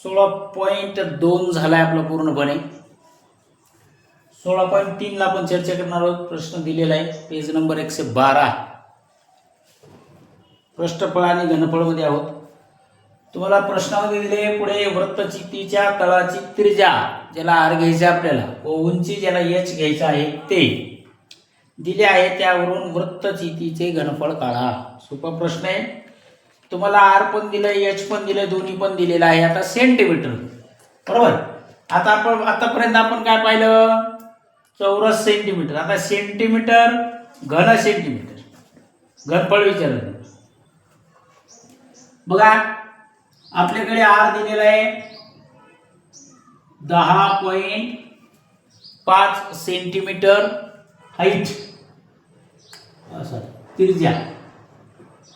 16.2 झालाय आपला पूर्णपणे. 16.3 ला आपण चर्चा करणार आहोत. प्रश्न दिलेला आहे पेज नंबर 112. पृष्ठफळ आणि घनफळ मध्ये आहोत. तुम्हाला प्रश्नामध्ये दिले पुढे वृत्तचित्तीच्या तळाची त्रिज्या ज्याला आर घ्यायचा आपल्याला व उंची ज्याला एच घ्यायचा आहे ते दिले आहे. त्यावरून वृत्तचित्तीचे घनफळ काढा. सोपा प्रश्न आहे. तुम्हाला आर पण दिलंय एच पण दिलंय दोन्ही पण दिलेलं आहे. आता सेंटीमीटर बरोबर. आता आपण आतापर्यंत आपण काय पाहिलं चौरस सेंटीमीटर. आता सेंटीमीटर घन सेंटीमीटर घनफळ विचारलं बघा. आपल्याकडे आर दिलेला आहे 10.5 सेंटीमीटर हाईट त्रिज्या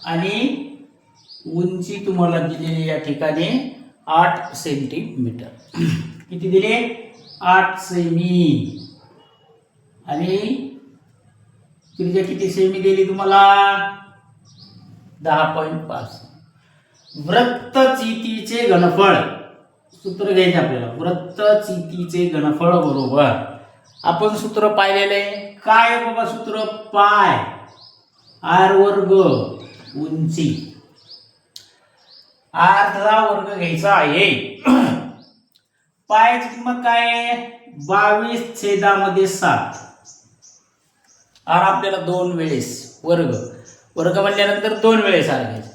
आणि उंची तुम्हाला दिलेली या ठिकाणी 8 सेंटीमीटर. किती दिले 8 सेमी आणि त्रिज्या किती सेमी दिली तुम्हाला 10.5. वृत्तचित्तीचे घनफळ सूत्र घ्यायचे आपल्याला. वृत्तचित्तीचे घनफळ बरोबर आपण सूत्र पाहिलेले काय बाबा सूत्र पाय आर वर्ग उंची आर चा वर्ग घ्यायचा आहे. पायची किंमत काय आहे 22/7. आर आपल्याला 2 वेळेस वर्ग म्हणल्यानंतर 2 वेळेस आर घ्यायचा.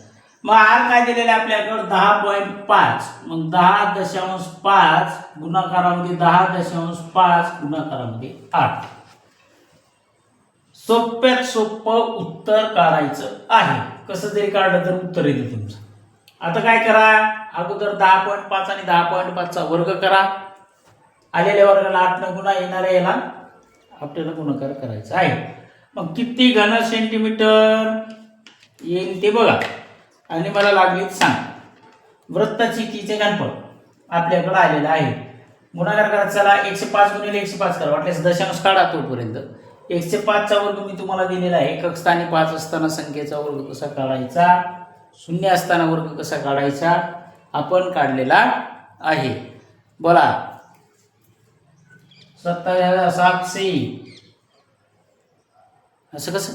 मग आर काय दिलेलं आहे आपल्याकडे 10.5. मग 10.5 गुणाकारामध्ये 10.5 गुणाकारामध्ये 8. सोप्यात सोपं उत्तर काढायचं आहे. कसं जरी काढलं तर उत्तर येते तुमचं. आता काय करा अगोदर 10.5 आणि 10.5 चा वर्ग करा. आलेल्या वर्गाला 8 न गुणा येणाऱ्या याला आपल्याला गुणाकार करायचा आहे. मग किती घन सेंटीमीटर येईल ते बघा आणि मला लागलीच सांग. वृत्तचित्तीचे घनफळ आपल्याकडे आलेलं आहे. गुणाकार करायचा चला 105 गुणिले 105 करा. वाटल्यास दशांश काढा तोपर्यंत. 105 चा वर्ग मी तुम्हाला दिलेला आहे. एकक स्थानी 5 असताना संख्येचा वर्ग कसा काढायचा, शून्य असताना वर्ग कसा काढायचा आपण काढलेला आहे. बोला 2700 असं कसं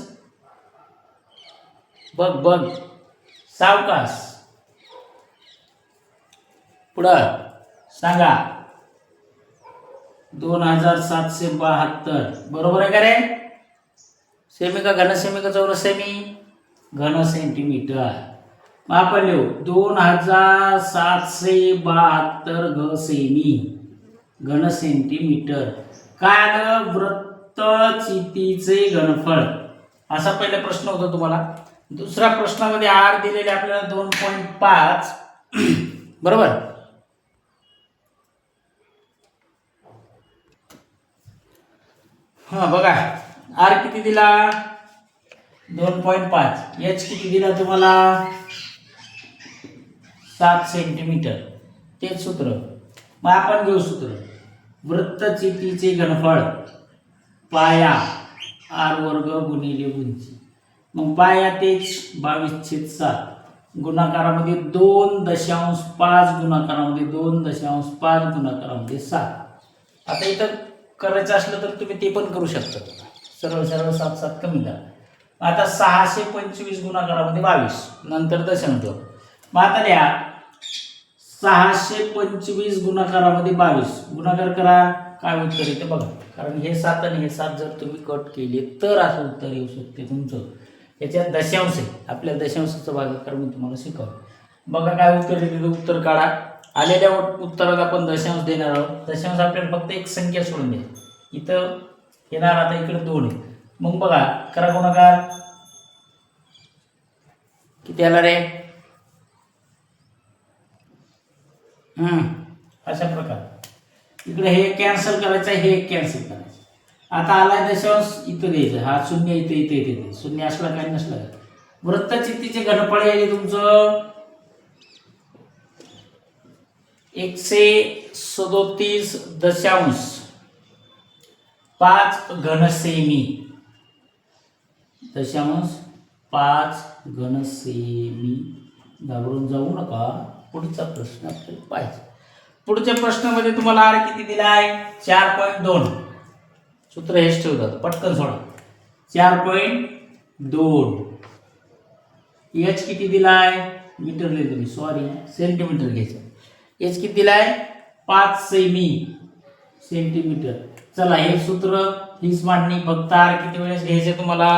बघ सावकाश पुढं सांगा 2772 बरोबर आहे का रे. सेमी का घन सेमी का चौरस सेमी घन सेंटीमीटर. मग आपण लिहू 2772 घ सेमी घन सेंटीमीटर. काय आलं वृत्तचित्तीचे घनफळ असा पहिला प्रश्न होता तुम्हाला. दुसऱ्या प्रश्नामध्ये आर दिलेले आपल्याला 2.5 बरोबर. हा बघा आर किती दिला 2.5. एच किती दिला तुम्हाला 7 सेंटीमीटर. तेच सूत्र. मग आपण घेऊ सूत्र वृत्तचित्तीचे घनफळ पाया आर वर्ग गुणिले उंची. मग पाया तेच 22/7 गुणाकारामध्ये 2.5 गुणाकारामध्ये 2.5 गुणाकारामध्ये 7. आता इथं करायचं असलं तर तुम्ही ते पण करू शकता. सरळ 7 कमी करा. आता 625 गुणाकारामध्ये 22 नंतर दशांश. मग आता लिहा 625 गुणाकारामध्ये 22 गुणाकार करा काय उत्तर येते बघा. कारण हे 7 आणि हे 7 जर तुम्ही कट केले तर असं उत्तर येऊ शकते तुमचं. याच्यात दशांश आहे. आपल्या दशांशाचं भागाकार मी तुम्हाला शिकवलं. बघा काय उत्तर येते उत्तर काढा. आलेल्या उत्तरात आपण दशांश देणार आहोत. दशांश आपल्याला फक्त एक संख्या सोडून द्या. इथं येणार आता इकडे 2 आहे. मग बघा करा गुणाकार किती आला रे. अशा प्रकार इकडे हे कॅन्सल करायचं हे कॅन्सल करायचं. आता आलाय दशांश इथं द्यायचं. हा शून्य इथे इथे इथे शून्य असला काय नसला. वृत्तचित्तीचे घनफळ आहे तुमचं 137.5 घन सेमी 0.5 घन सेमी. घाबरून जाऊ नका. पुढचा प्रश्न आपल्याला पाहिजे. पुढच्या प्रश्नामध्ये तुम्हाला आर किती दिलाय 4.2. सूत्र हेच ठेवतात, पटकन सोडा. 4.2. एच किती दिलाय, मीटर लिहितो, सॉरी सेंटीमीटर घ्यायचं. एच किती दिलाय 5 सेंटीमीटर. चला हे सूत्र, हीच मांडणी. फक्त आर किती वेळेस घ्यायचे तुम्हाला,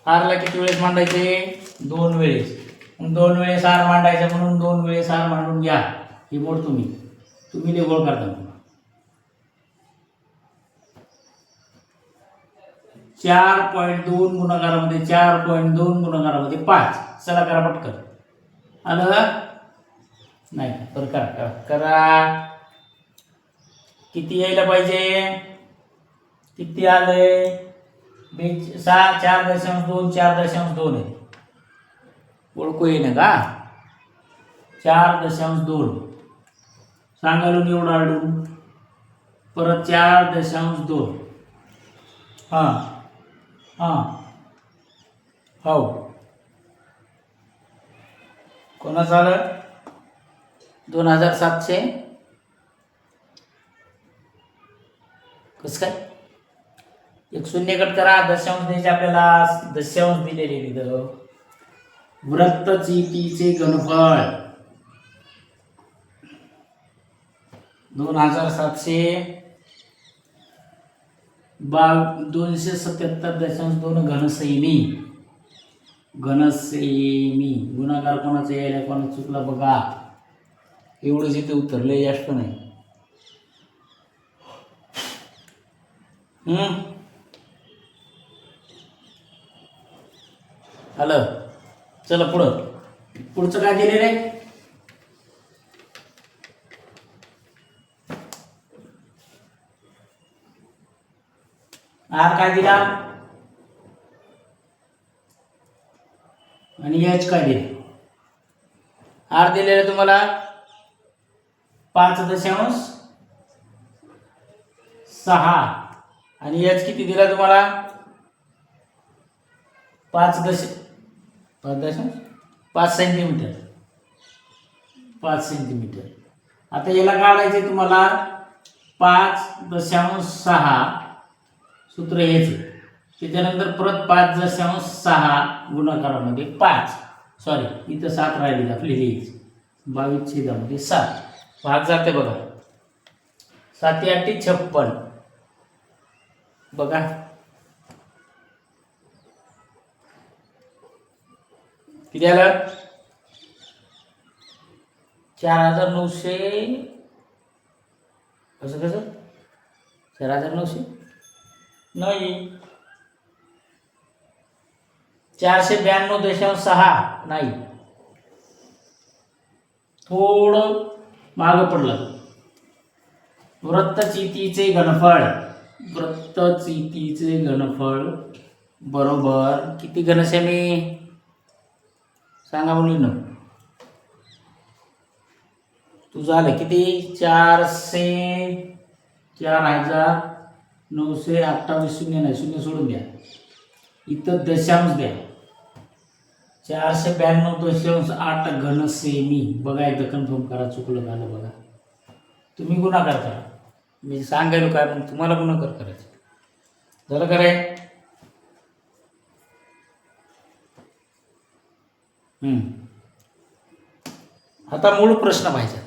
आरला किती वेळेस मांडायचे 2 वेळेस. 2 वेळेस आर मांडायचा म्हणून 2 वेळेस आर मांडून घ्या. हे मोड तुम्ही ते गोळ करता. 4.2 गुणाकारामध्ये 4.2 गुणाकारामध्ये 5. चला करा पटकन. आलं नाही तर करा करा. किती यायला पाहिजे, किती आलंय 4.2 4.2 आहे. ओळखू येईन का 4.2 सांगायला एवढं आढळून परत 4.2. हां हां हो कोणाचं आलं 2700. कसं काय एक शून्य कट करा. दशांश द्यायचे आपल्याला, दशांश दिलेले तिथं. वृत्तचितीचे घनफळ 2700 277.2 घनसेमी. गुणाकार कोणाचा यायला, कोणाचा चुकला बघा. एवढंच इथे उतरले, जास्त नाही. आलं. चला पुढचं काय दिलेलं आहे, आर काय दिला आणि एच काय दिले. आर दिलेलं तुम्हाला 5.6 आणि एच किती दिला तुम्हाला 5 सेंटीमीटर. 5 सेंटीमीटर. आता याला काढायचे तुम्हाला 5.6. सूत्र हेच. त्याच्यानंतर परत 5.6 गुणाकारामध्ये 5. सॉरी इथं 7 राहिली आपली लिहायची. 22/7 भाग जाते बघा. 7 × 8 = 56. बघा किती आलं 4900. कसं 4900 नाही 492.6 नाही, थोडं मागं पडलं. वृत्तचितीचे घनफळ बरोबर किती घनसेमी सांगा मुलींनो. तुझं आलं किती 4,928. शून्य नाही, शून्य सोडून द्या. इथं दशांश द्या. 492.8 घनसेमी. बघा एकदा कन्फर्म करा, चुकलं झालं बघा. तुम्ही गुणाकार करा, मी सांगायलो काय मग तुम्हाला गुणाकार करायचं. झालं कराय. आता मूळ प्रश्न पाहिजे.